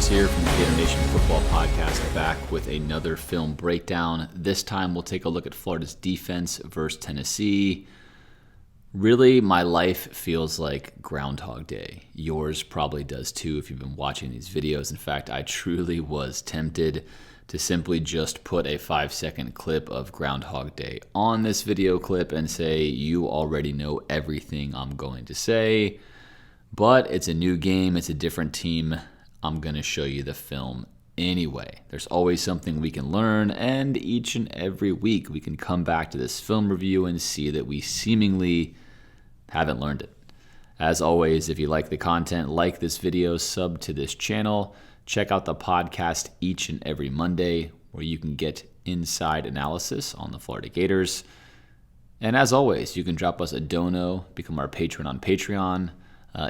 James here from the Gator Nation Football Podcast, back with another film breakdown. This time we'll take a look at Florida's defense versus Tennessee. Really, my life feels like Groundhog Day. Yours probably does too if you've been watching these videos. In fact, I truly was tempted to simply just put a 5-second clip of Groundhog Day on this video clip and say, you already know everything I'm going to say. But it's a new game, it's a different team. I'm going to show you the film anyway. There's always something we can learn, and each and every week we can come back to this film review and see that we seemingly haven't learned it. As always, if you like the content, like this video, sub to this channel. Check out the podcast each and every Monday where you can get inside analysis on the Florida Gators. And as always, you can drop us a dono, become our patron on Patreon.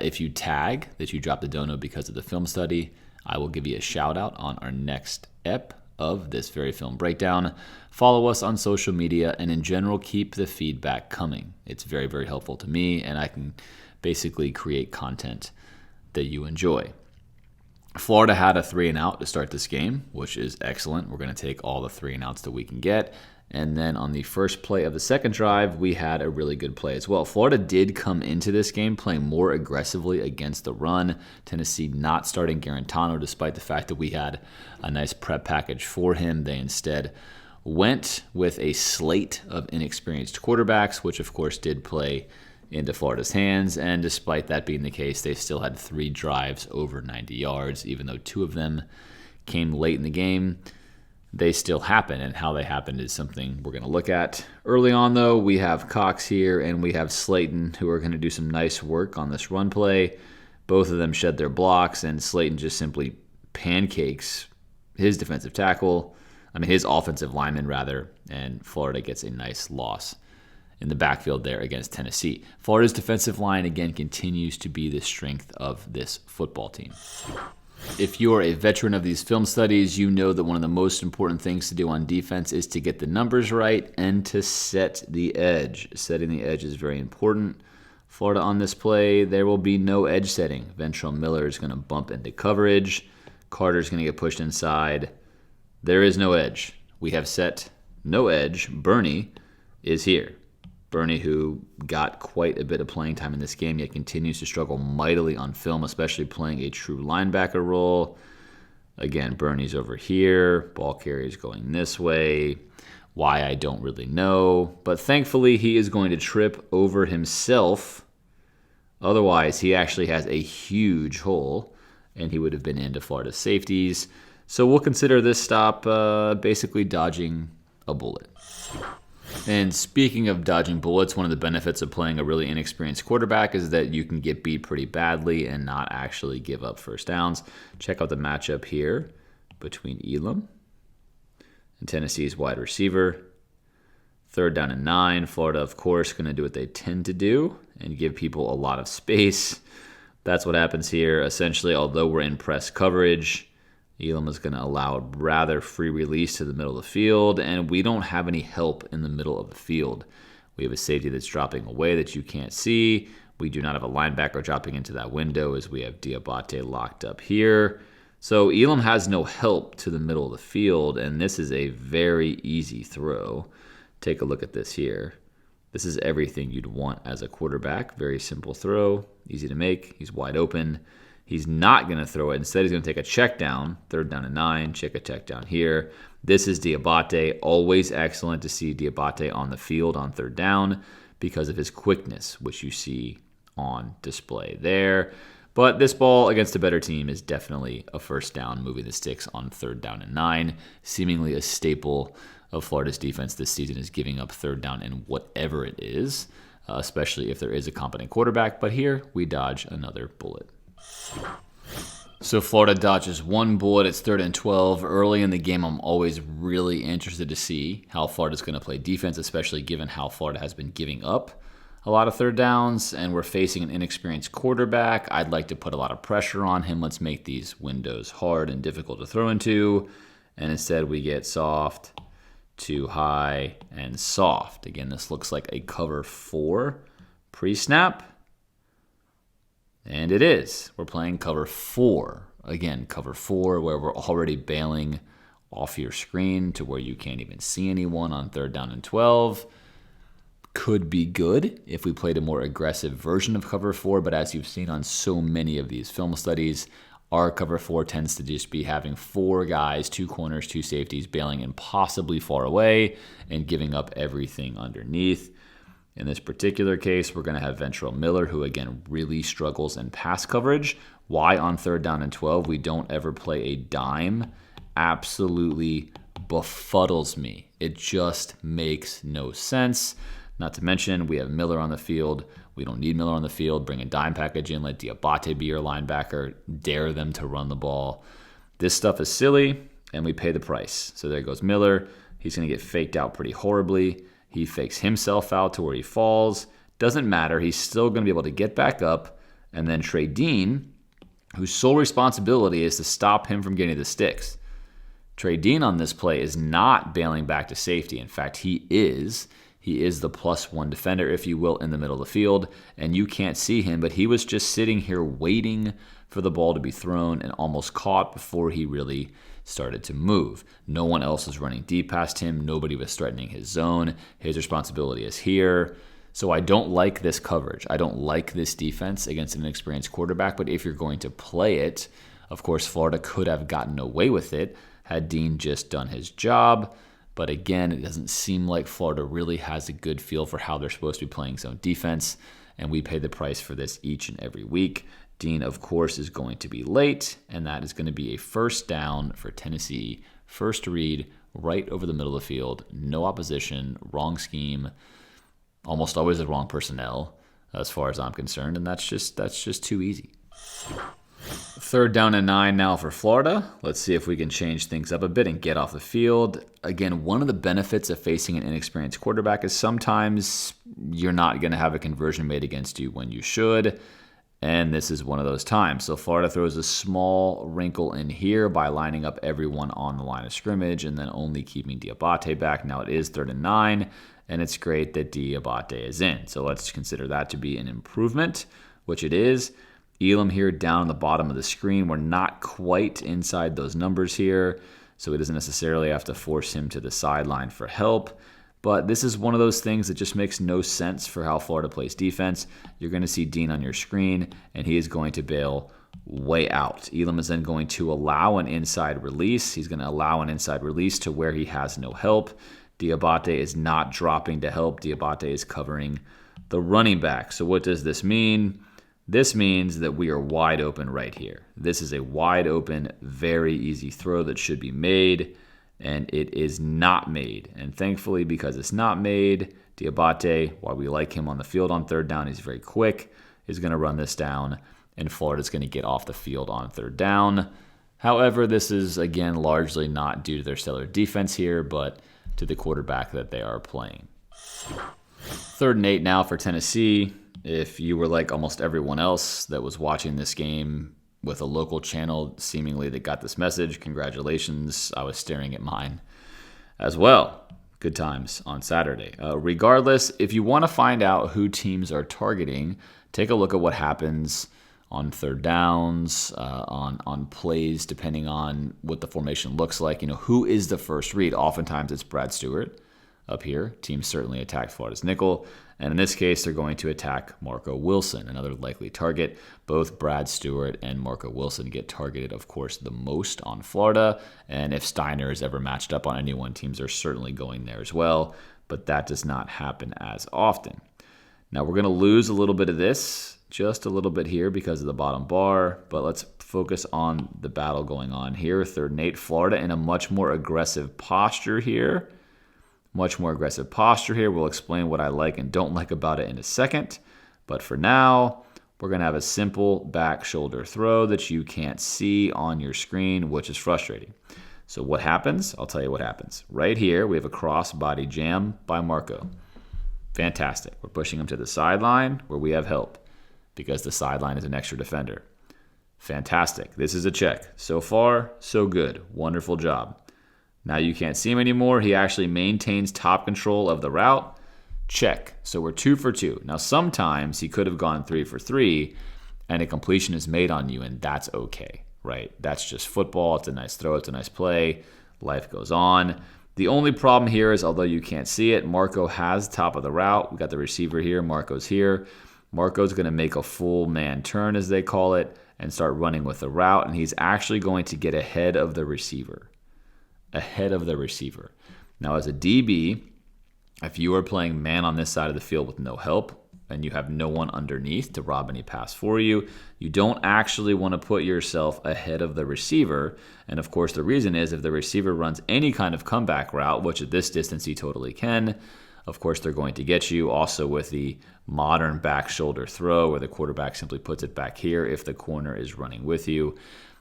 If you tag that you dropped a dono because of the film study, I will give you a shout out on our next ep of this very film breakdown. Follow us on social media, and in general, keep the feedback coming. It's very, very helpful to me, and I can basically create content that you enjoy. Florida had a 3-and-out to start this game, which is excellent. We're going to take all the 3-and-outs that we can get. And then on the first play of the second drive, we had a really good play as well. Florida did come into this game playing more aggressively against the run. Tennessee not starting Garantano, despite the fact that we had a nice prep package for him. They instead went with a slate of inexperienced quarterbacks, which of course did play into Florida's hands. And despite that being the case, they still had 3 drives over 90 yards, even though 2 of them came late in the game. They still happen, and how they happened is something we're going to look at. Early on, though, we have Cox here, and we have Slayton, who are going to do some nice work on this run play. Both of them shed their blocks, and Slayton just simply pancakes his defensive tackle. His offensive lineman, rather, and Florida gets a nice loss in the backfield there against Tennessee. Florida's defensive line, again, continues to be the strength of this football team. If you're a veteran of these film studies, you know that one of the most important things to do on defense is to get the numbers right and to set the edge. Setting the edge is very important. Florida on this play, there will be no edge setting. Ventrell Miller is going to bump into coverage. Carter's going to get pushed inside. There is no edge. We have set no edge. Bernie is here. Bernie, who got quite a bit of playing time in this game, yet continues to struggle mightily on film, especially playing a true linebacker role. Again, Bernie's over here. Ball carrier is going this way. Why, I don't really know. But thankfully, he is going to trip over himself. Otherwise, he actually has a huge hole, and he would have been into Florida's safeties. So we'll consider this stop basically dodging a bullet. And speaking of dodging bullets, one of the benefits of playing a really inexperienced quarterback is that you can get beat pretty badly and not actually give up first downs. Check out the matchup here between Elam and Tennessee's wide receiver. 3rd down and 9. Florida, of course, going to do what they tend to do and give people a lot of space. That's what happens here. Essentially, although we're in press coverage, Elam is going to allow a rather free release to the middle of the field, and we don't have any help in the middle of the field. We have a safety that's dropping away that you can't see. We do not have a linebacker dropping into that window as we have Diabate locked up here. So Elam has no help to the middle of the field, and this is a very easy throw. Take a look at this here. This is everything you'd want as a quarterback. Very simple throw, easy to make. He's wide open. He's not going to throw it. Instead, he's going to take a check down, 3rd down and 9, check a check down here. This is Diabate. Always excellent to see Diabate on the field on 3rd down because of his quickness, which you see on display there. But this ball against a better team is definitely a first down, moving the sticks on 3rd down and 9. Seemingly a staple of Florida's defense this season is giving up 3rd down and whatever it is, especially if there is a competent quarterback. But here we dodge another bullet. So Florida dodges one bullet. It's 3rd and 12. Early in the game, I'm always really interested to see how Florida's going to play defense, especially given how Florida has been giving up a lot of 3rd downs, and we're facing an inexperienced quarterback. I'd like to put a lot of pressure on him. Let's make these windows hard and difficult to throw into. And instead, we get soft, too high, and soft. Again, this looks like a cover 4 pre-snap. And it is. We're playing cover 4 again, cover 4, where we're already bailing off your screen to where you can't even see anyone on 3rd down and 12. Could be good if we played a more aggressive version of cover 4, but as you've seen on so many of these film studies, our cover 4 tends to just be having 4 guys, 2 corners, 2 safeties, bailing impossibly far away and giving up everything underneath. In this particular case, we're going to have Ventrell Miller, who again really struggles in pass coverage. Why on 3rd down and 12 we don't ever play a dime absolutely befuddles me. It just makes no sense. Not to mention, we have Miller on the field. We don't need Miller on the field. Bring a dime package in. Let Diabate be your linebacker. Dare them to run the ball. This stuff is silly, and we pay the price. So there goes Miller. He's going to get faked out pretty horribly. He fakes himself out to where he falls. Doesn't matter. He's still going to be able to get back up. And then Trey Dean, whose sole responsibility is to stop him from getting the sticks. Trey Dean on this play is not bailing back to safety. In fact, he is. He is the +1 defender, if you will, in the middle of the field. And you can't see him, but he was just sitting here waiting for the ball to be thrown and almost caught before he really started to move. No one else was running deep past him. Nobody was threatening his zone. His responsibility is here. So I don't like this coverage. I don't like this defense against an inexperienced quarterback, but if you're going to play it, of course, Florida could have gotten away with it had Dean just done his job. But again, it doesn't seem like Florida really has a good feel for how they're supposed to be playing zone defense, and we pay the price for this each and every week. Dean, of course, is going to be late, and that is going to be a 1st down for Tennessee. First read, right over the middle of the field, no opposition, wrong scheme, almost always the wrong personnel, as far as I'm concerned, and that's just too easy. 3rd down and 9 now for Florida. Let's see if we can change things up a bit and get off the field. Again, one of the benefits of facing an inexperienced quarterback is sometimes you're not going to have a conversion made against you when you should, and this is one of those times. So Florida throws a small wrinkle in here by lining up everyone on the line of scrimmage and then only keeping Diabate back. Now it is 3rd and 9, and it's great that Diabate is in. So let's consider that to be an improvement, which it is. Elam here down on the bottom of the screen. We're not quite inside those numbers here, so he doesn't necessarily have to force him to the sideline for help. But this is one of those things that just makes no sense for how Florida plays defense. You're going to see Dean on your screen, and he is going to bail way out. Elam is then going to allow an inside release. He's going to allow an inside release to where he has no help. Diabate is not dropping to help. Diabate is covering the running back. So what does this mean? This means that we are wide open right here. This is a wide open, very easy throw that should be made, and it is not made. And thankfully, because it's not made, Diabate, while we like him on the field on 3rd down, he's very quick, is going to run this down, and Florida's going to get off the field on 3rd down. However, this is, again, largely not due to their stellar defense here, but to the quarterback that they are playing. 3rd and 8 now for Tennessee. If you were like almost everyone else that was watching this game with a local channel seemingly that got this message, congratulations. I was staring at mine as well. Good times on Saturday. Regardless, if you want to find out who teams are targeting, take a look at what happens on 3rd downs, on plays, depending on what the formation looks like. You know, who is the first read? Oftentimes it's Brad Stewart up here. Teams certainly attack Florida's nickel. And in this case, they're going to attack Marco Wilson, another likely target. Both Brad Stewart and Marco Wilson get targeted, of course, the most on Florida. And if Steiner is ever matched up on anyone, teams are certainly going there as well. But that does not happen as often. Now, we're going to lose a little bit of this, just a little bit here because of the bottom bar. But let's focus on the battle going on here. 3rd and 8, Florida in a much more aggressive posture here. Much more aggressive posture here. We'll explain what I like and don't like about it in a second. But for now, we're going to have a simple back shoulder throw that you can't see on your screen, which is frustrating. So what happens? I'll tell you what happens. Right here, we have a cross body jam by Marco. Fantastic. We're pushing him to the sideline where we have help because the sideline is an extra defender. Fantastic. This is a check. So far, so good. Wonderful job. Now you can't see him anymore. He actually maintains top control of the route. Check. So we're 2 for 2. Now sometimes he could have gone 3 for 3 and a completion is made on you, and that's okay. right? That's just football. It's a nice throw. It's a nice play. Life goes on. The only problem here is, although you can't see it, Marco has top of the route. We got the receiver here. Marco's here. Marco's going to make a full man turn, as they call it, and start running with the route, and he's actually going to get ahead of the receiver. Ahead of the receiver. Now, as a DB, if you are playing man on this side of the field with no help, and you have no one underneath to rob any pass for you, you don't actually want to put yourself ahead of the receiver. And of course, the reason is if the receiver runs any kind of comeback route, which at this distance he totally can, of course they're going to get you. Also with the modern back shoulder throw where the quarterback simply puts it back here if the corner is running with you,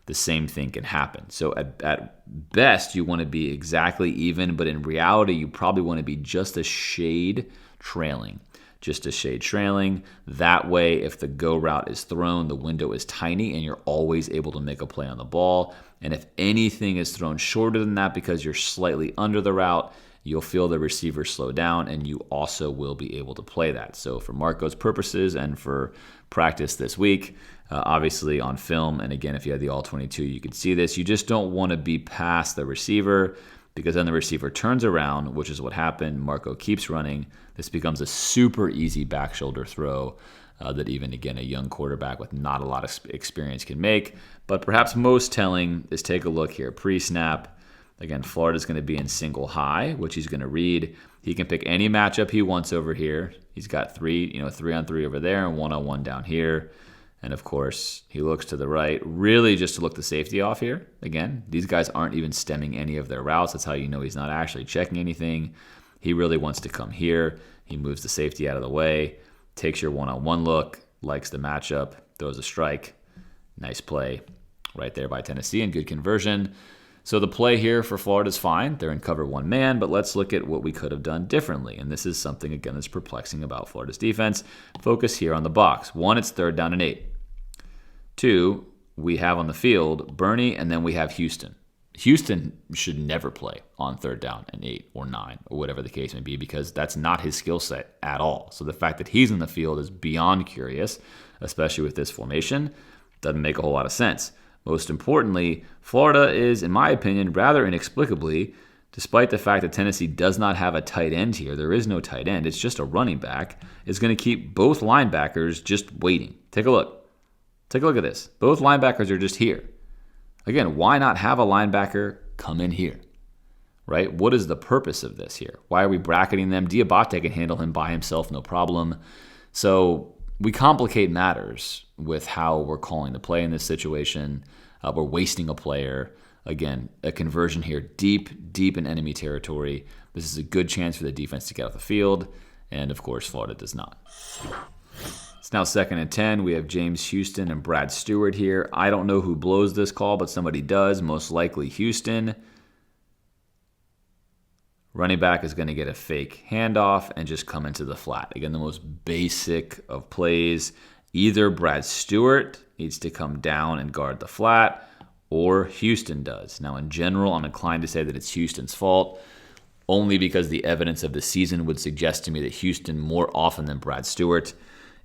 the same thing can happen. So at best, you want to be exactly even, but in reality, you probably want to be just a shade trailing. Just a shade trailing. That way, if the go route is thrown, the window is tiny and you're always able to make a play on the ball. And if anything is thrown shorter than that because you're slightly under the route, you'll feel the receiver slow down and you also will be able to play that. So for Marco's purposes and for practice this week, obviously on film, and again, if you had the All-22, you could see this. You just don't want to be past the receiver because then the receiver turns around, which is what happened. Marco keeps running. This becomes a super easy back shoulder throw that even, again, a young quarterback with not a lot of experience can make. But perhaps most telling is take a look here. Pre-snap, again, Florida's going to be in single high, which he's going to read. He can pick any matchup he wants over here. He's got 3-on-3 over there and 1-on-1 down here. And of course, he looks to the right, really just to look the safety off here. Again, these guys aren't even stemming any of their routes. That's how you know he's not actually checking anything. He really wants to come here. He moves the safety out of the way, takes your one-on-one look, likes the matchup, throws a strike. Nice play right there by Tennessee and good conversion. So the play here for Florida is fine. They're in cover one man, but let's look at what we could have done differently. And this is something, again, that's perplexing about Florida's defense. Focus here on the box. 1, it's 3rd down and 8. 2, we have on the field Bernie, and then we have Houston. Houston should never play on 3rd down and 8 or 9 or whatever the case may be because that's not his skill set at all. So the fact that he's in the field is beyond curious, especially with this formation. Doesn't make a whole lot of sense. Most importantly, Florida is, in my opinion, rather inexplicably, despite the fact that Tennessee does not have a tight end here, there is no tight end, it's just a running back, is going to keep both linebackers just waiting. Take a look. Take a look at this. Both linebackers are just here. Again, why not have a linebacker come in here? Right? What is the purpose of this here? Why are we bracketing them? Diabate can handle him by himself, no problem. So we complicate matters with how we're calling the play in this situation. We're wasting a player. Again, a conversion here deep in enemy territory. This is a good chance for the defense to get off the field. And of course, Florida does not. It's now 2nd and 10. We have James Houston and Brad Stewart here. I don't know who blows this call, but somebody does. Most likely Houston. Running back is going to get a fake handoff and just come into the flat. Again, the most basic of plays. Either Brad Stewart needs to come down and guard the flat, or Houston does. Now, in general, I'm inclined to say that it's Houston's fault, only because the evidence of the season would suggest to me that Houston, more often than Brad Stewart,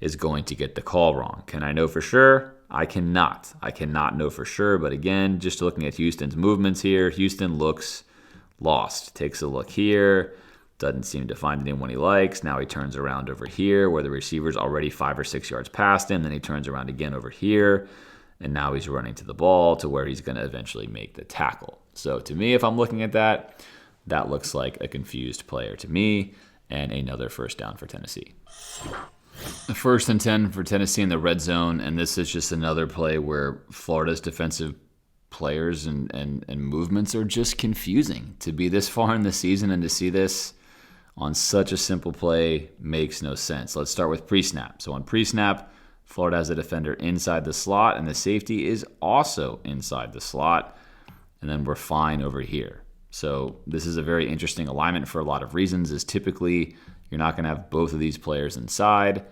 is going to get the call wrong. Can I know for sure? I cannot. I cannot know for sure, but again, just looking at Houston's movements here, Houston looks lost. Takes a look here, doesn't seem to find anyone he likes. Now he turns around over here where the receiver's already 5 or 6 yards past him. Then he turns around again over here, and now he's running to the ball to where he's going to eventually make the tackle. So to me, if I'm looking at that, that looks like a confused player to me, and another 1st down for Tennessee. 1st and 10 for Tennessee in the red zone, and this is just another play where Florida's defensive players and movements are just confusing. To be this far in the season and to see this on such a simple play makes no sense. Let's start with pre-snap. So on pre-snap, Florida has a defender inside the slot, and the safety is also inside the slot, and then we're fine over here. So this is a very interesting alignment for a lot of reasons, is typically you're not going to have both of these players inside.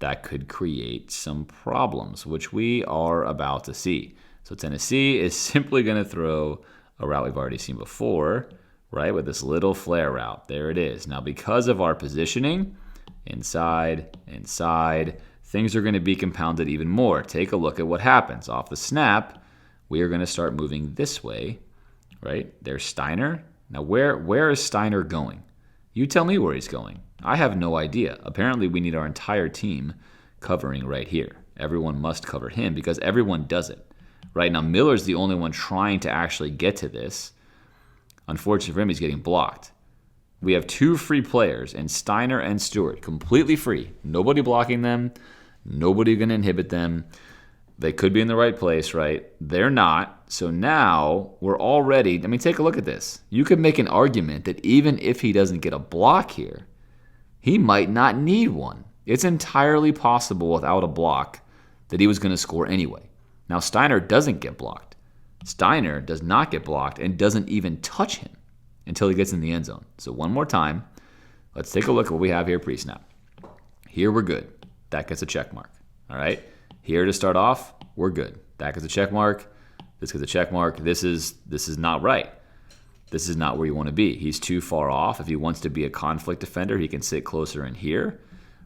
That could create some problems, which we are about to see. So Tennessee is simply going to throw a route we've already seen before, right, with this little flare route. There it is. Now, because of our positioning, inside, things are going to be compounded even more. Take a look at what happens. Off the snap, we are going to start moving this way, right? There's Steiner. Now, where is Steiner going? You tell me where he's going. I have no idea. Apparently, we need our entire team covering right here. Everyone must cover him because everyone does it. Right now, Miller's the only one trying to actually get to this. Unfortunately for him, he's getting blocked. We have 2 free players, and Steiner and Stewart, completely free. Nobody blocking them. Nobody going to inhibit them. They could be in the right place, right? They're not. So now we're already, take a look at this. You could make an argument that even if he doesn't get a block here, he might not need one. It's entirely possible without a block that he was going to score anyway. Now, Steiner doesn't get blocked. Steiner does not get blocked and doesn't even touch him until he gets in the end zone. So one more time, let's take a look at what we have here pre-snap. Here we're good. That gets a check mark. All right? Here to start off, we're good. That gets a check mark. This gets a check mark. This is not right. This is not where you want to be. He's too far off. If he wants to be a conflict defender, he can sit closer in here,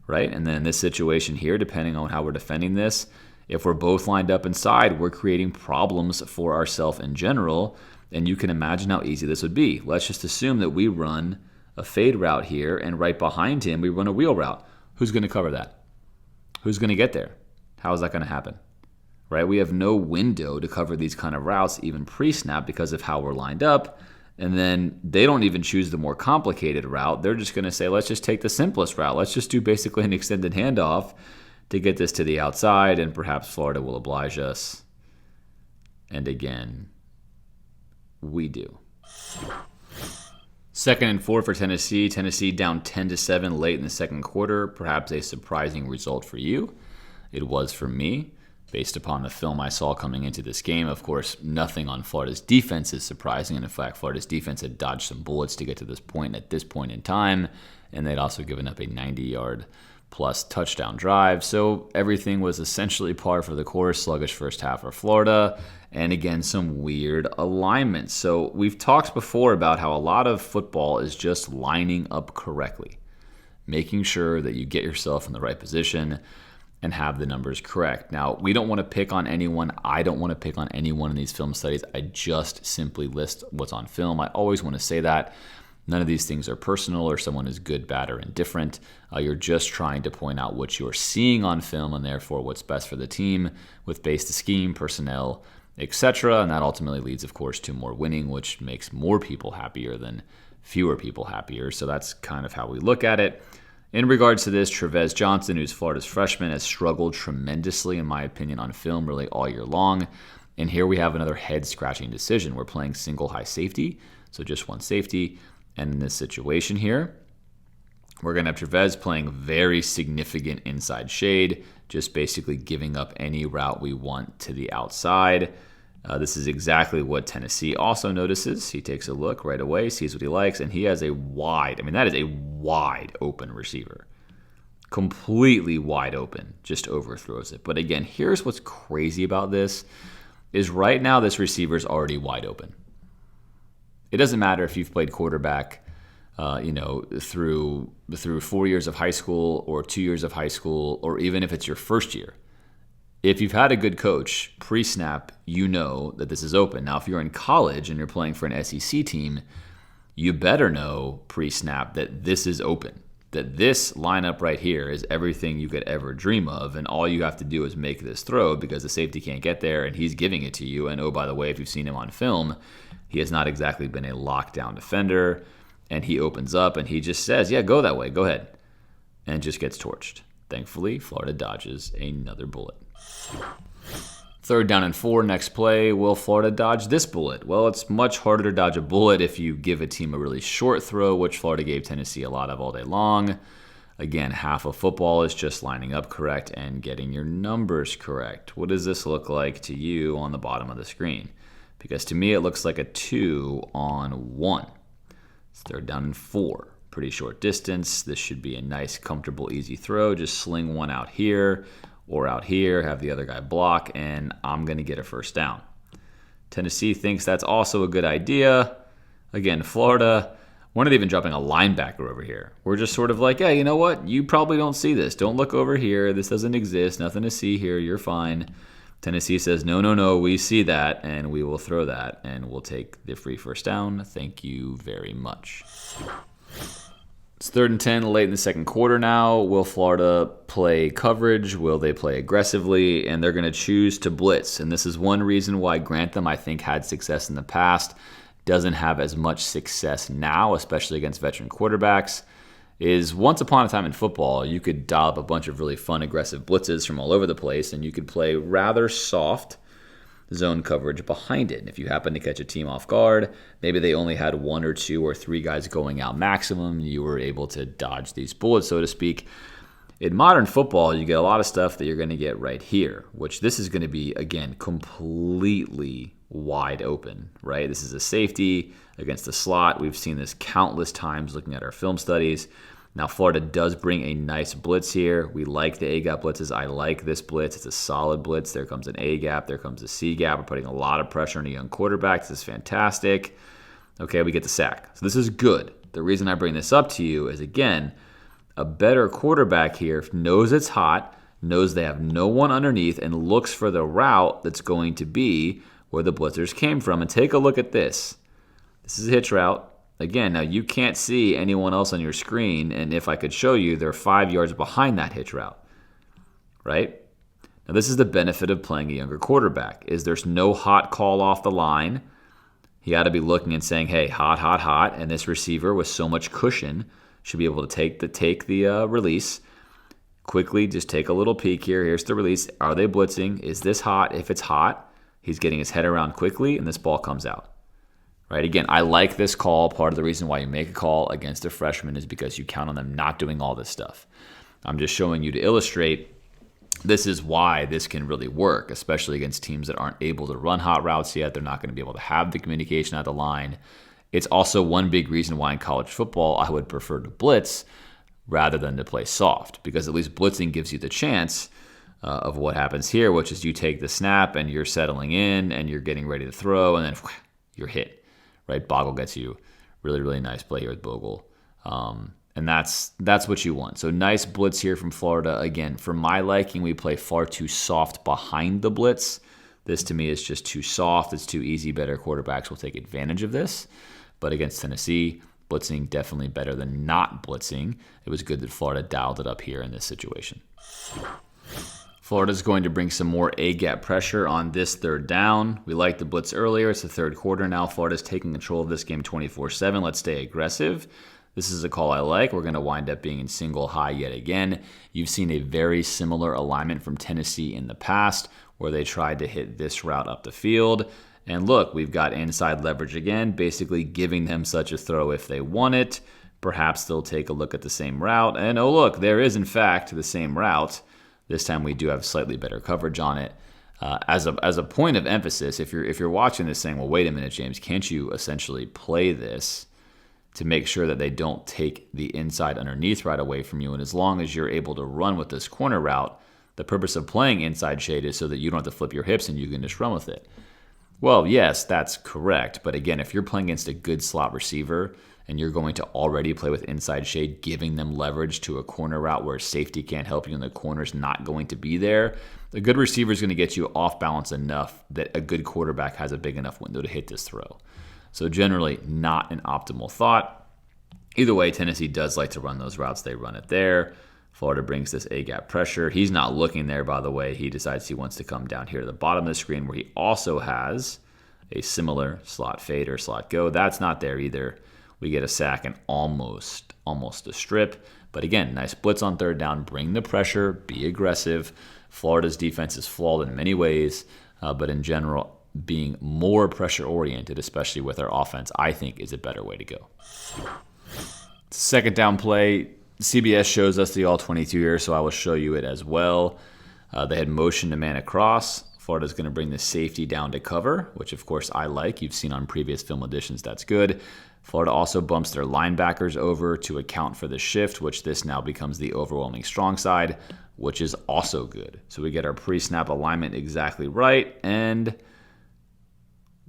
right? And then in this situation here, depending on how we're defending this, if we're both lined up inside, we're creating problems for ourselves in general, and you can imagine how easy this would be. Let's just assume that we run a fade route here, and right behind him, we run a wheel route. Who's going to cover that? Who's going to get there? How is that going to happen? Right? We have no window to cover these kind of routes, even pre-snap, because of how we're lined up. And then they don't even choose the more complicated route. They're just going to say, let's just take the simplest route. Let's just do basically an extended handoff to get this to the outside, and perhaps Florida will oblige us. And again, we do. 2nd and 4 for Tennessee. Tennessee down 10-7 late in the second quarter. Perhaps a surprising result for you. It was for me, based upon the film I saw coming into this game. Of course, nothing on Florida's defense is surprising. And in fact, Florida's defense had dodged some bullets to get to this point at this point in time. And they'd also given up a 90-yard plus touchdown drive. So everything was essentially par for the course. Sluggish first half for Florida. And again, some weird alignments. So we've talked before about how a lot of football is just lining up correctly, making sure that you get yourself in the right position and have the numbers correct. Now, we don't want to pick on anyone. I don't want to pick on anyone in these film studies. I just simply list what's on film. I always want to say that. None of these things are personal or someone is good, bad, or indifferent. You're just trying to point out what you're seeing on film and therefore what's best for the team with base to scheme, personnel, etc. And that ultimately leads, of course, to more winning, which makes more people happier than fewer people happier. So that's kind of how we look at it. In regards to this, Trevez Johnson, who's Florida's freshman, has struggled tremendously, in my opinion, on film really all year long. And here we have another head-scratching decision. We're playing single high safety, so just one safety. And in this situation here, we're going to have Trevez playing very significant inside shade, just basically giving up any route we want to the outside. This is exactly what Tennessee also notices. He takes a look right away, sees what he likes, and he has a wide, that is a wide open receiver. Completely wide open, just overthrows it. But again, here's what's crazy about this, is right now this receiver is already wide open. It doesn't matter if you've played quarterback, through 4 years of high school or 2 years of high school, or even if it's your first year. If you've had a good coach pre-snap, you know that this is open. Now, if you're in college and you're playing for an SEC team, you better know pre-snap that this is open, that this lineup right here is everything you could ever dream of, and all you have to do is make this throw because the safety can't get there and he's giving it to you. And oh, by the way, if you've seen him on film, he has not exactly been a lockdown defender, and he opens up and he just says, yeah, go that way, go ahead, and just gets torched. Thankfully, Florida dodges another bullet. 3rd down and 4, next play. Will Florida dodge this bullet? Well, it's much harder to dodge a bullet if you give a team a really short throw, which Florida gave Tennessee a lot of all day long. Again, half of football is just lining up correct and getting your numbers correct. What does this look like to you on the bottom of the screen? Because to me, it looks like a 2-on-1. It's 3rd down and 4. Pretty short distance. This should be a nice, comfortable, easy throw. Just sling one out here or out here, have the other guy block, and I'm going to get a first down. Tennessee thinks that's also a good idea. Again, Florida, we're not even dropping a linebacker over here. We're just sort of like, yeah, you know what? You probably don't see this. Don't look over here. This doesn't exist. Nothing to see here. You're fine. Tennessee says, no, we see that, and we will throw that, and we'll take the free first down. Thank you very much. It's 3rd and 10 late in the second quarter now. Will Florida play coverage? Will they play aggressively? And they're going to choose to blitz. And this is one reason why Grantham, I think, had success in the past, doesn't have as much success now, especially against veteran quarterbacks, is once upon a time in football, you could dial up a bunch of really fun, aggressive blitzes from all over the place, and you could play rather soft zone coverage behind it. And if you happen to catch a team off guard, maybe they only had 1 or 2 or 3 guys going out maximum, you were able to dodge these bullets, so to speak. In modern football, you get a lot of stuff that you're going to get right here, which this is going to be, again, completely wide open, right? This is a safety against the slot. We've seen this countless times looking at our film studies. Now, Florida does bring a nice blitz here. We like the A-gap blitzes. I like this blitz. It's a solid blitz. There comes an A-gap. There comes a C-gap. We're putting a lot of pressure on a young quarterback. This is fantastic. Okay, we get the sack. So this is good. The reason I bring this up to you is, again, a better quarterback here knows it's hot, knows they have no one underneath, and looks for the route that's going to be where the blitzers came from. And take a look at this. This is a hitch route. Again, now you can't see anyone else on your screen, and if I could show you, they're 5 yards behind that hitch route, right? Now this is the benefit of playing a younger quarterback, is there's no hot call off the line. He ought to be looking and saying, hey, hot, hot, hot, and this receiver with so much cushion should be able to take the release. Quickly, just take a little peek here. Here's the release. Are they blitzing? Is this hot? If it's hot, he's getting his head around quickly, and this ball comes out. Right? Again, I like this call. Part of the reason why you make a call against a freshman is because you count on them not doing all this stuff. I'm just showing you to illustrate this is why this can really work, especially against teams that aren't able to run hot routes yet. They're not going to be able to have the communication at the line. It's also one big reason why in college football I would prefer to blitz rather than to play soft, because at least blitzing gives you the chance of what happens here, which is you take the snap and you're settling in and you're getting ready to throw, and then you're hit. Right, Bogle gets you. Really, really nice play here with Bogle. And that's what you want. So nice blitz here from Florida. Again, for my liking, we play far too soft behind the blitz. This, to me, is just too soft. It's too easy. Better quarterbacks will take advantage of this. But against Tennessee, blitzing definitely better than not blitzing. It was good that Florida dialed it up here in this situation. Florida's going to bring some more A-gap pressure on this 3rd down. We liked the blitz earlier. It's the 3rd quarter now. Florida's taking control of this game 24/7. Let's stay aggressive. This is a call I like. We're going to wind up being in single high yet again. You've seen a very similar alignment from Tennessee in the past where they tried to hit this route up the field. And look, we've got inside leverage again, basically giving them such a throw if they want it. Perhaps they'll take a look at the same route. And oh, look, there is, in fact, the same route. This time we do have slightly better coverage on it. As a point of emphasis, if you're watching this saying, well, wait a minute, James, can't you essentially play this to make sure that they don't take the inside underneath right away from you? And as long as you're able to run with this corner route, the purpose of playing inside shade is so that you don't have to flip your hips and you can just run with it. Well, yes, that's correct. But again, if you're playing against a good slot receiver and you're going to already play with inside shade, giving them leverage to a corner route where safety can't help you and the corner's not going to be there, a good receiver is going to get you off balance enough that a good quarterback has a big enough window to hit this throw. So generally not an optimal thought. Either way, Tennessee does like to run those routes. They run it there. Florida brings this A-gap pressure. He's not looking there, by the way. He decides he wants to come down here to the bottom of the screen where he also has a similar slot fade or slot go. That's not there either. We get a sack and almost a strip. But again, nice blitz on 3rd down. Bring the pressure. Be aggressive. Florida's defense is flawed in many ways, but in general, being more pressure-oriented, especially with our offense, I think is a better way to go. 2nd down play. CBS shows us the all-22 here, so I will show you it as well. They had motion to man across. Florida's going to bring the safety down to cover, which of course I like. You've seen on previous film editions, that's good. Florida also bumps their linebackers over to account for the shift, which this now becomes the overwhelming strong side, which is also good. So we get our pre-snap alignment exactly right, and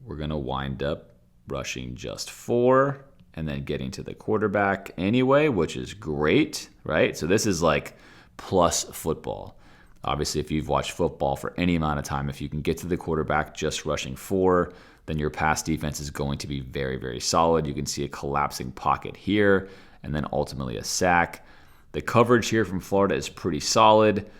we're going to wind up rushing just 4 and then getting to the quarterback anyway, which is great, right? So this is like plus football. Obviously, if you've watched football for any amount of time, if you can get to the quarterback just rushing 4, then your pass defense is going to be very, very solid. You can see a collapsing pocket here, and then ultimately a sack. The coverage here from Florida is pretty solid.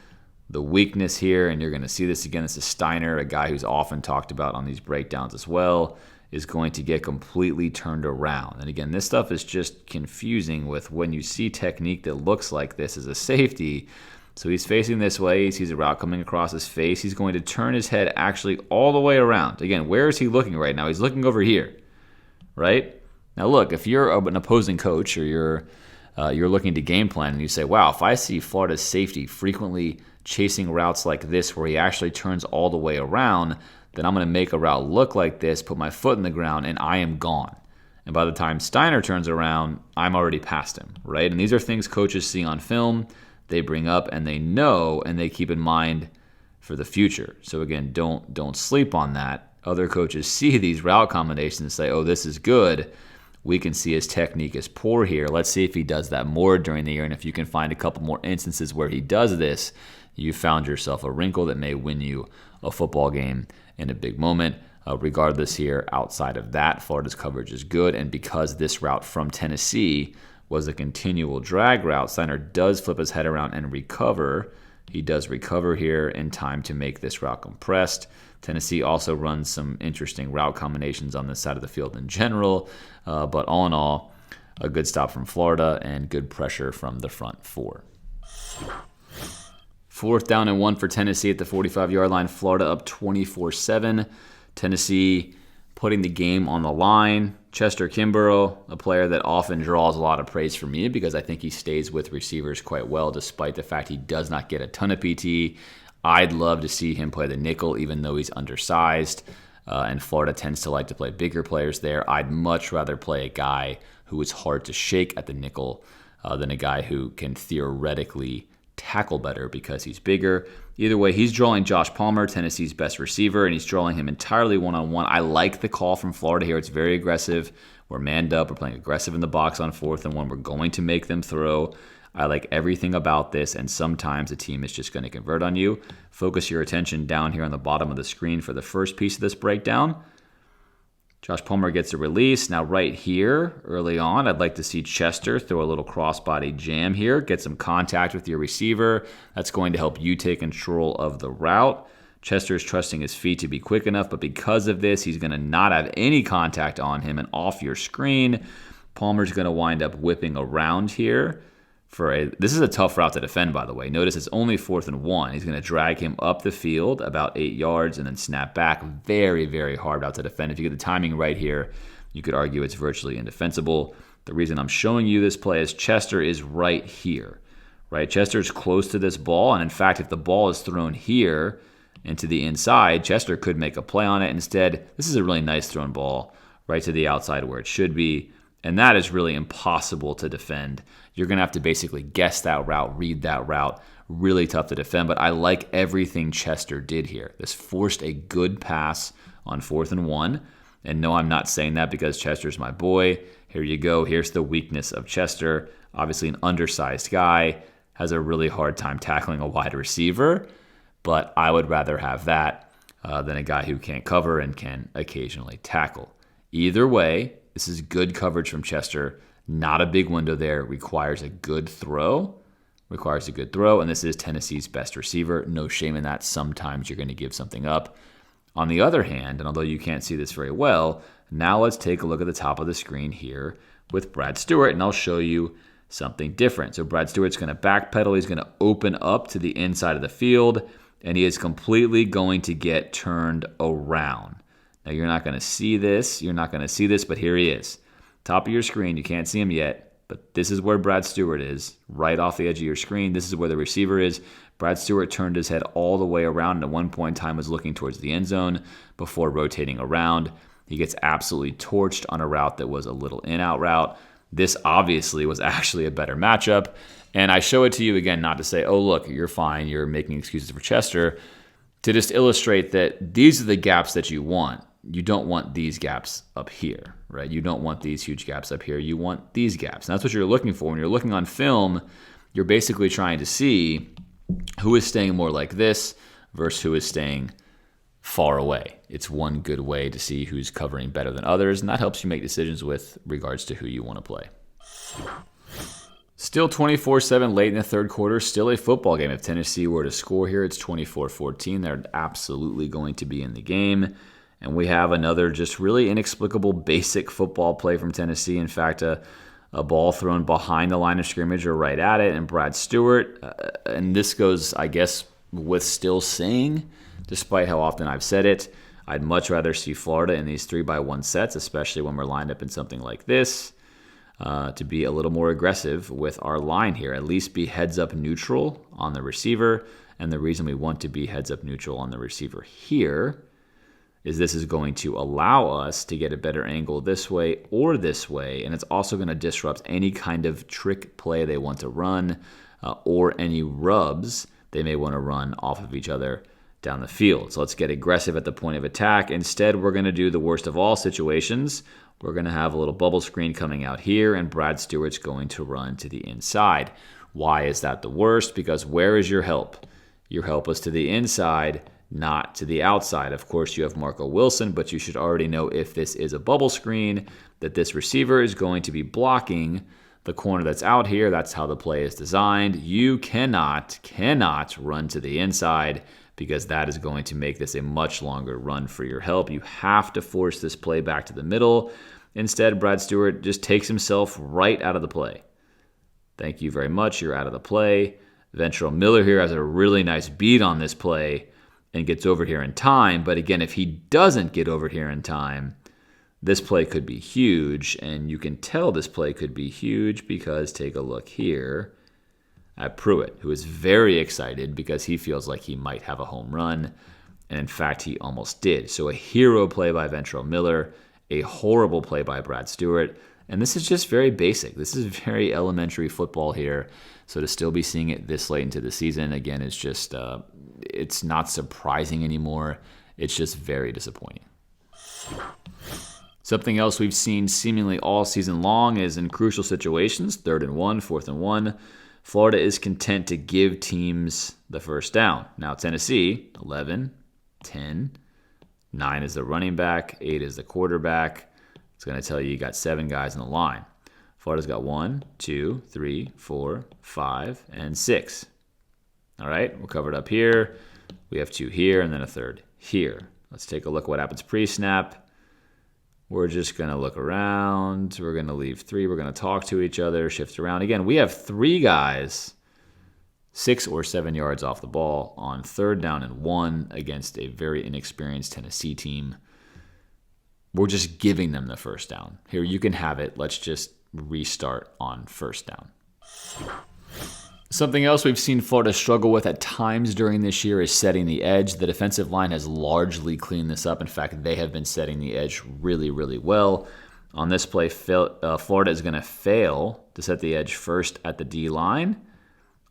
The weakness here, and you're going to see this again, this is Steiner, a guy who's often talked about on these breakdowns as well, is going to get completely turned around. And again, this stuff is just confusing with when you see technique that looks like this as a safety. So he's facing this way. He sees a route coming across his face. He's going to turn his head actually all the way around. Again, where is he looking right now? He's looking over here, right? Now look, if you're an opposing coach or you're looking to game plan and you say, wow, if I see Florida's safety frequently chasing routes like this where he actually turns all the way around, then I'm going to make a route look like this, put my foot in the ground, and I am gone. And by the time Steiner turns around, I'm already past him, right? And these are things coaches see on film, they bring up, and they know, and they keep in mind for the future. So again, don't sleep on that. Other coaches see these route combinations and say, oh, this is good. We can see his technique is poor here. Let's see if he does that more during the year. And if you can find a couple more instances where he does this, you found yourself a wrinkle that may win you a football game in a big moment. Regardless here, outside of that, Florida's coverage is good. And because this route from Tennessee was a continual drag route, Steiner does flip his head around and recover. He does recover here in time to make this route compressed. Tennessee also runs some interesting route combinations on this side of the field in general. But all in all, a good stop from Florida and good pressure from the front 4. 4th down and 1 for Tennessee at the 45-yard line. Florida up 24-7. Tennessee putting the game on the line. Chester Kimbrough, a player that often draws a lot of praise from me because I think he stays with receivers quite well despite the fact he does not get a ton of PT. I'd love to see him play the nickel even though he's undersized. And Florida tends to like to play bigger players there. I'd much rather play a guy who is hard to shake at the nickel than a guy who can theoretically tackle better because he's bigger. Either way, he's drawing Josh Palmer, Tennessee's best receiver, and he's drawing him entirely one-on-one. I like the call from Florida here. It's very aggressive. We're manned up. We're playing aggressive in the box on 4th and 1. We're going to make them throw. I like everything about this, and sometimes a team is just going to convert on you. Focus your attention down here on the bottom of the screen for the first piece of this breakdown. Josh Palmer gets a release. Now right here, early on, I'd like to see Chester throw a little crossbody jam here, get some contact with your receiver. That's going to help you take control of the route. Chester is trusting his feet to be quick enough, but because of this, he's going to not have any contact on him and off your screen. Palmer's going to wind up whipping around here. This is a tough route to defend, by the way. Notice it's only 4th and 1. He's going to drag him up the field about 8 yards and then snap back. Very, very hard route to defend. If you get the timing right here, you could argue it's virtually indefensible. The reason I'm showing you this play is Chester is right here. Right? Chester's close to this ball, and in fact, if the ball is thrown here into the inside, Chester could make a play on it. Instead, this is a really nice thrown ball right to the outside where it should be. And that is really impossible to defend. You're going to have to basically guess that route, read that route. Really tough to defend, but I like everything Chester did here. This forced a good pass on 4th and 1. And no, I'm not saying that because Chester's my boy. Here you go. Here's the weakness of Chester. Obviously an undersized guy, has a really hard time tackling a wide receiver, but I would rather have that than a guy who can't cover and can occasionally tackle. Either way, this is good coverage from Chester. Not a big window there. Requires a good throw. And this is Tennessee's best receiver. No shame in that. Sometimes you're going to give something up. On the other hand, and although you can't see this very well, now let's take a look at the top of the screen here with Brad Stewart, and I'll show you something different. So Brad Stewart's going to backpedal. He's going to open up to the inside of the field, and he is completely going to get turned around. Now, you're not going to see this. But here he is. Top of your screen. You can't see him yet, but this is where Brad Stewart is, right off the edge of your screen. This is where the receiver is. Brad Stewart turned his head all the way around and at one point in time was looking towards the end zone before rotating around. He gets absolutely torched on a route that was a little in-out route. This obviously was actually a better matchup. And I show it to you again, not to say, oh, look, you're fine, you're making excuses for Chester, to just illustrate that these are the gaps that you want. You don't want these gaps up here, right? You don't want these huge gaps up here. You want these gaps. And that's what you're looking for. When you're looking on film, you're basically trying to see who is staying more like this versus who is staying far away. It's one good way to see who's covering better than others, and that helps you make decisions with regards to who you want to play. Still 24-7 late in the third quarter, still a football game. If Tennessee were to score here, it's 24-14. They're absolutely going to be in the game. And we have another just really inexplicable basic football play from Tennessee. In fact, a ball thrown behind the line of scrimmage or right at it, and Brad Stewart, and this goes, I guess, with still saying, despite how often I've said it, I'd much rather see Florida in these 3-by-1 sets, especially when we're lined up in something like this, to be a little more aggressive with our line here. At least be heads-up neutral on the receiver. And the reason we want to be heads-up neutral on the receiver here is this is going to allow us to get a better angle this way or this way, and it's also going to disrupt any kind of trick play they want to run or any rubs they may want to run off of each other down the field. So let's get aggressive at the point of attack. Instead, we're going to do the worst of all situations. We're going to have a little bubble screen coming out here, and Brad Stewart's going to run to the inside. Why is that the worst? Because where is your help? Your help is to the inside, not to the outside. Of course, you have Marco Wilson, but you should already know if this is a bubble screen that this receiver is going to be blocking the corner that's out here. That's how the play is designed. You cannot run to the inside because that is going to make this a much longer run for your help. You have to force this play back to the middle. Instead, Brad Stewart just takes himself right out of the play. Thank you very much. You're out of the play. Ventrell Miller here has a really nice beat on this play and gets over here in time. But again, if he doesn't get over here in time, this play could be huge. And you can tell this play could be huge because take a look here at Pruitt, who is very excited because he feels like he might have a home run. And in fact, he almost did. So a hero play by Ventrell Miller, a horrible play by Brad Stewart. And this is just very basic. This is very elementary football here. So to still be seeing it this late into the season, again, is just, it's not surprising anymore. It's just very disappointing. Something else we've seen seemingly all season long is in crucial situations, 3rd and 1, 4th and 1, Florida is content to give teams the first down. Now Tennessee, 11, 10, 9 is the running back, 8 is the quarterback. It's going to tell you got 7 guys in the line. Florida's got 1, 2, 3, 4, 5, and 6. All right, we're covered up here. We have 2 here and then a 3rd here. Let's take a look at what happens pre-snap. We're just going to look around. We're going to leave 3. We're going to talk to each other, shift around. Again, we have 3 guys 6 or 7 yards off the ball on 3rd down and 1 against a very inexperienced Tennessee team. We're just giving them the first down. Here, you can have it. Let's just restart on 1st down. Something else we've seen Florida struggle with at times during this year is setting the edge. The defensive line has largely cleaned this up. In fact, they have been setting the edge really, really well. On this play, Florida is going to fail to set the edge first at the D-line,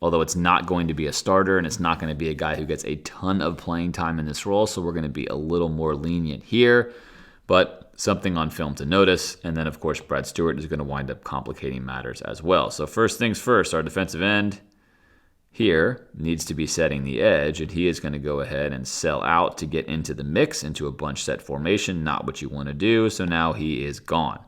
although it's not going to be a starter and it's not going to be a guy who gets a ton of playing time in this role, so we're going to be a little more lenient here. But something on film to notice. And then, of course, Brad Stewart is going to wind up complicating matters as well. So first things first, our defensive end here needs to be setting the edge, and he is going to go ahead and sell out to get into the mix, into a bunch set formation, not what you want to do. So now he is gone.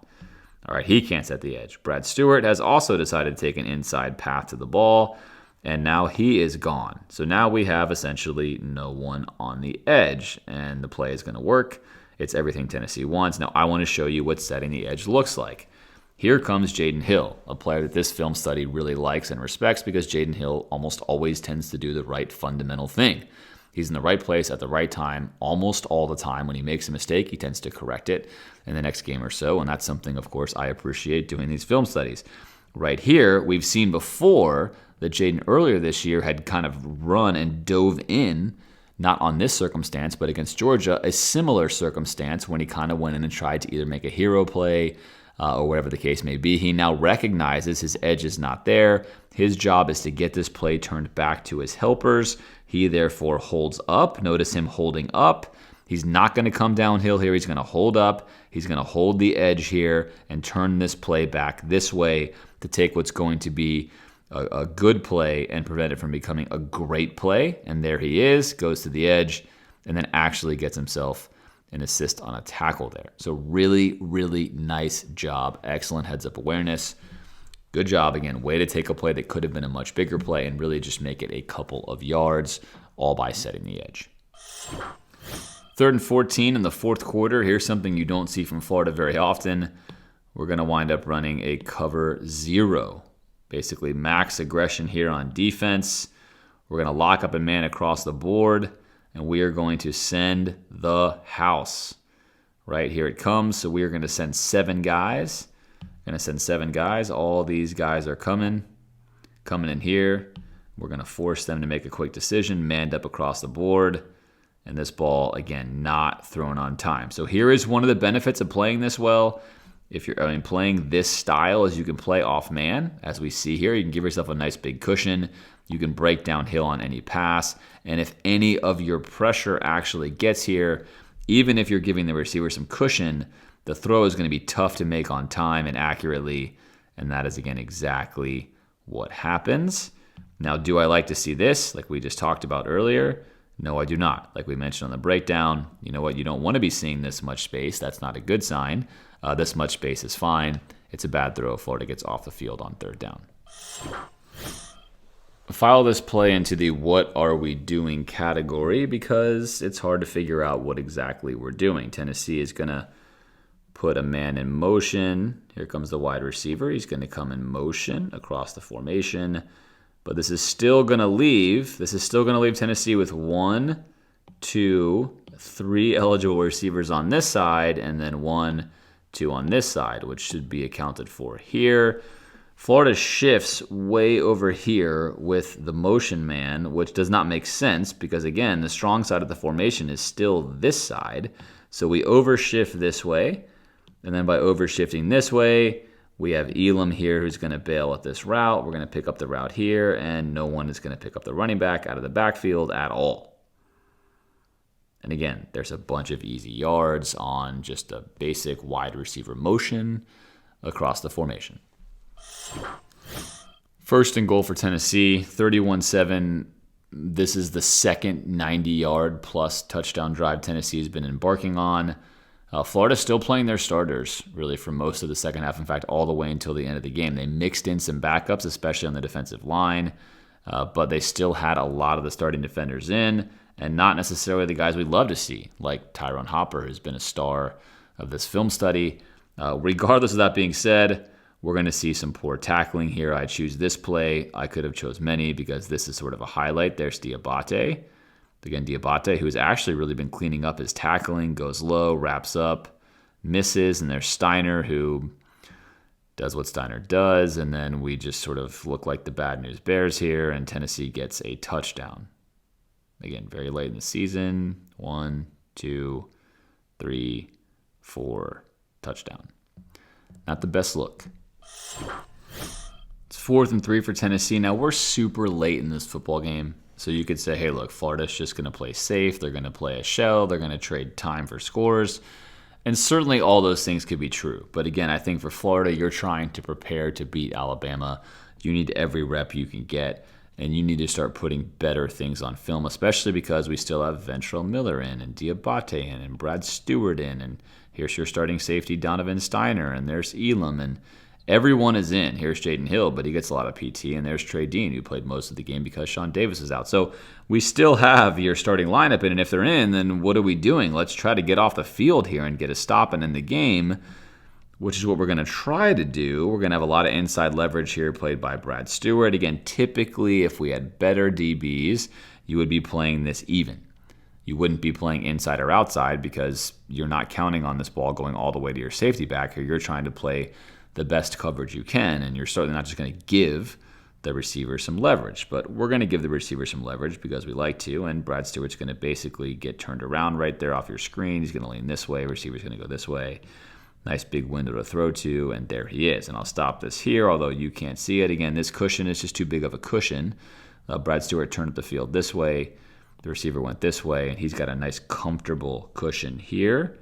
All right, he can't set the edge. Brad Stewart has also decided to take an inside path to the ball, and now he is gone. So now we have essentially no one on the edge, and the play is going to work. It's everything Tennessee wants. Now I want to show you what setting the edge looks like. Here comes Jaden Hill, a player that this film study really likes and respects because Jaden Hill almost always tends to do the right fundamental thing. He's in the right place at the right time almost all the time. When he makes a mistake, he tends to correct it in the next game or so, and that's something, of course, I appreciate doing these film studies. Right here, we've seen before that Jaden earlier this year had kind of run and dove in, not on this circumstance, but against Georgia, a similar circumstance when he kind of went in and tried to either make a hero play or whatever the case may be. He now recognizes his edge is not there. His job is to get this play turned back to his helpers. He therefore holds up. Notice him holding up. He's not going to come downhill here. He's going to hold up. He's going to hold the edge here and turn this play back this way to take what's going to be a good play and prevent it from becoming a great play. And there he is, goes to the edge, and then actually gets himself an assist on a tackle there. So really, really nice job. Excellent heads-up awareness. Good job, again. Way to take a play that could have been a much bigger play and really just make it a couple of yards, all by setting the edge. 3rd and 14 in the fourth quarter. Here's something you don't see from Florida very often. We're going to wind up running a cover 0. Basically, max aggression here on defense. We're going to lock up a man across the board, and we are going to send the house. Right, here it comes. So we are going to send 7 guys. Going to send 7 guys. All these guys are coming in here. We're going to force them to make a quick decision, manned up across the board. And this ball, again, not thrown on time. So here is one of the benefits of playing this well. If you're playing this style, is you can play off man, as we see here. You can give yourself a nice big cushion. You can break downhill on any pass. And if any of your pressure actually gets here, even if you're giving the receiver some cushion, the throw is going to be tough to make on time and accurately. And that is, again, exactly what happens. Now, do I like to see this, like we just talked about earlier? No, I do not. Like we mentioned on the breakdown, you know what? You don't want to be seeing this much space. That's not a good sign. This much space is fine. It's a bad throw if Florida gets off the field on 3rd down. File this play into the what are we doing category because it's hard to figure out what exactly we're doing. Tennessee is going to put a man in motion. Here comes the wide receiver. He's going to come in motion across the formation. But this is still going to leave Tennessee with 1, 2, 3 eligible receivers on this side, and then 1, 2 on this side, which should be accounted for here. Florida shifts way over here with the motion man, which does not make sense because, again, the strong side of the formation is still this side. So we overshift this way, and then by overshifting this way, we have Elam here who's going to bail at this route. We're going to pick up the route here, and no one is going to pick up the running back out of the backfield at all. And again, there's a bunch of easy yards on just a basic wide receiver motion across the formation. 1st and goal for Tennessee, 31-7. This is the second 90-yard plus touchdown drive Tennessee has been embarking on. Florida's still playing their starters, really, for most of the second half. In fact, all the way until the end of the game. They mixed in some backups, especially on the defensive line, but they still had a lot of the starting defenders in, and not necessarily the guys we'd love to see, like Tyrone Hopper, who's been a star of this film study. Regardless of that being said, we're going to see some poor tackling here. I choose this play. I could have chose many because this is sort of a highlight. There's Diabate. Again, Diabate, who has actually really been cleaning up his tackling, goes low, wraps up, misses, and there's Steiner, who does what Steiner does, and then we just sort of look like the bad news bears here, and Tennessee gets a touchdown. Again, very late in the season. 1, 2, 3, 4, touchdown. Not the best look. It's 4th and 3 for Tennessee. Now, we're super late in this football game. So you could say, hey, look, Florida's just going to play safe. They're going to play a shell. They're going to trade time for scores. And certainly all those things could be true. But again, I think for Florida, you're trying to prepare to beat Alabama. You need every rep you can get. And you need to start putting better things on film, especially because we still have Ventrell Miller in and Diabate in and Brad Stewart in. And here's your starting safety, Donovan Steiner. And there's Elam. And everyone is in. Here's Jaden Hill, but he gets a lot of PT. And there's Trey Dean, who played most of the game because Sean Davis is out. So we still have your starting lineup in. And if they're in, then what are we doing? Let's try to get off the field here and get a stop and end the game, which is what we're going to try to do. We're going to have a lot of inside leverage here played by Brad Stewart. Again, typically, if we had better DBs, you would be playing this even. You wouldn't be playing inside or outside because you're not counting on this ball going all the way to your safety back here. You're trying to play the best coverage you can, and you're certainly not just going to give the receiver some leverage. But we're going to give the receiver some leverage because we like to, and Brad Stewart's going to basically get turned around right there off your screen. He's going to lean this way. Receiver's going to go this way. Nice big window to throw to, and there he is. And I'll stop this here, although you can't see it. Again, this cushion is just too big of a cushion. Brad Stewart turned up the field this way. The receiver went this way, and he's got a nice comfortable cushion here.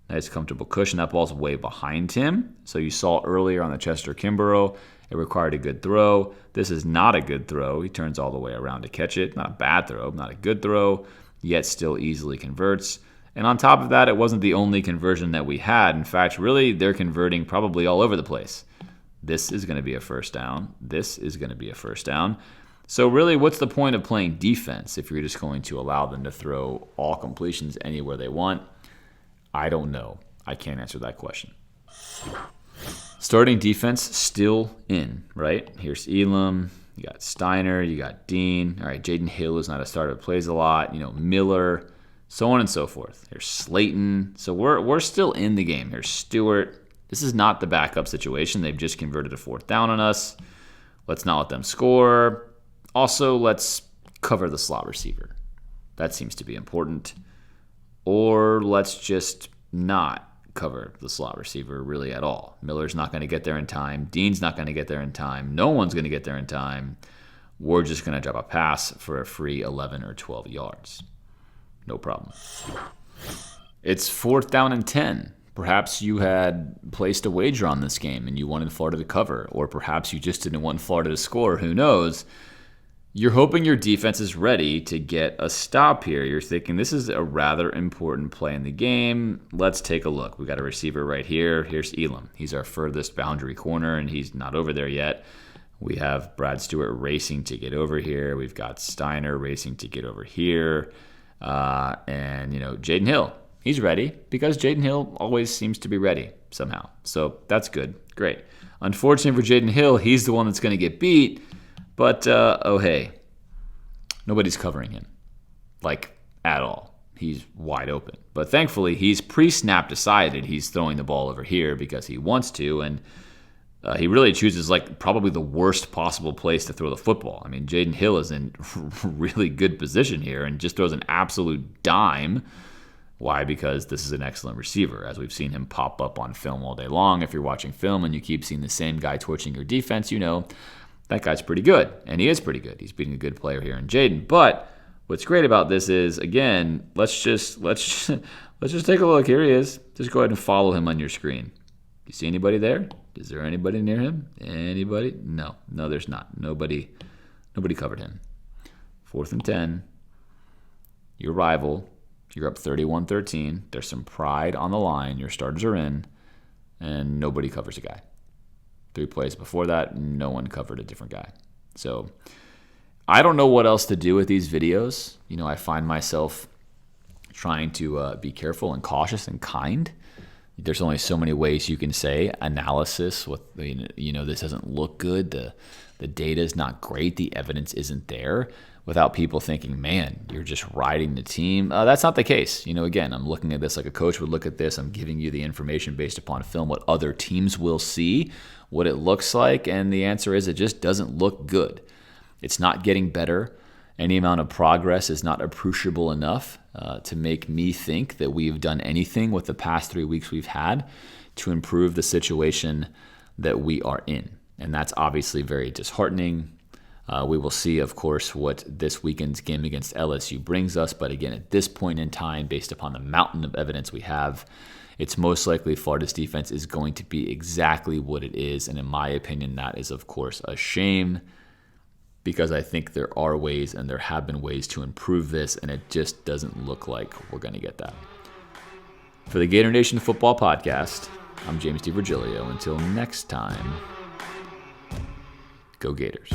Nice comfortable cushion. That ball's way behind him. So you saw earlier on the Chester Kimbrough, It required a good throw. This is not a good throw. He turns all the way around to catch it. Not a bad throw, not a good throw, yet still easily converts. And on top of that, it wasn't the only conversion that we had. In fact, really, they're converting probably all over the place. This is going to be a first down. This is going to be a first down. So really, what's the point of playing defense if you're just going to allow them to throw all completions anywhere they want? I don't know. I can't answer that question. Starting defense still in, right? Here's Elam. You got Steiner. You got Dean. All right, Jaden Hill is not a starter, plays a lot. Miller, so on and so forth. Here's Slayton. So we're still in the game. Here's Stewart. This is not the backup situation. They've just converted a fourth down on us. Let's not let them score. Also, let's cover the slot receiver. That seems to be important. Or let's just not cover the slot receiver really at all. Miller's not going to get there in time. Dean's not going to get there in time. No one's going to get there in time. We're just going to drop a pass for a free 11 or 12 yards. No problem. It's 4th down and 10. Perhaps you had placed a wager on this game and you wanted Florida to cover, or perhaps you just didn't want Florida to score. Who knows? You're hoping your defense is ready to get a stop here. You're thinking this is a rather important play in the game. Let's take a look. We got a receiver right here. Here's Elam. He's our furthest boundary corner, and he's not over there yet. We have Brad Stewart racing to get over here. We've got Steiner racing to get over here. And Jaden Hill, he's ready because Jaden Hill always seems to be ready somehow. So that's good. Great. Unfortunately for Jaden Hill, he's the one that's going to get beat. But, hey, nobody's covering him, at all. He's wide open. But thankfully, he's pre-snap decided he's throwing the ball over here because he wants to, and he really chooses, probably the worst possible place to throw the football. I mean, Jaden Hill is in really good position here and just throws an absolute dime. Why? Because this is an excellent receiver, as we've seen him pop up on film all day long. If you're watching film and you keep seeing the same guy torching your defense, that guy's pretty good, and he is pretty good. He's beating a good player here in Jaden. But what's great about this is, again, let's just take a look. Here he is. Just go ahead and follow him on your screen. You see anybody there? Is there anybody near him? Anybody? No, there's not. Nobody covered him. 4th and 10. Your rival. You're up 31-13. There's some pride on the line. Your starters are in, and nobody covers a guy. 3 plays before that, no one covered a different guy. So I don't know what else to do with these videos. I find myself trying to be careful and cautious and kind. There's only so many ways you can say analysis with, this doesn't look good. The data is not great. The evidence isn't there, without people thinking, man, you're just riding the team. That's not the case. Again, I'm looking at this like a coach would look at this. I'm giving you the information based upon film, what other teams will see, what it looks like, and the answer is it just doesn't look good. It's not getting better. Any amount of progress is not appreciable enough to make me think that we've done anything with the past 3 weeks we've had to improve the situation that we are in. And that's obviously very disheartening. We will see, of course, what this weekend's game against LSU brings us. But again, at this point in time, based upon the mountain of evidence we have, it's most likely Florida's defense is going to be exactly what it is. And in my opinion, that is, of course, a shame, because I think there are ways and there have been ways to improve this, and it just doesn't look like we're going to get that. For the Gator Nation Football Podcast, I'm James DiVirgilio. Until next time, go Gators.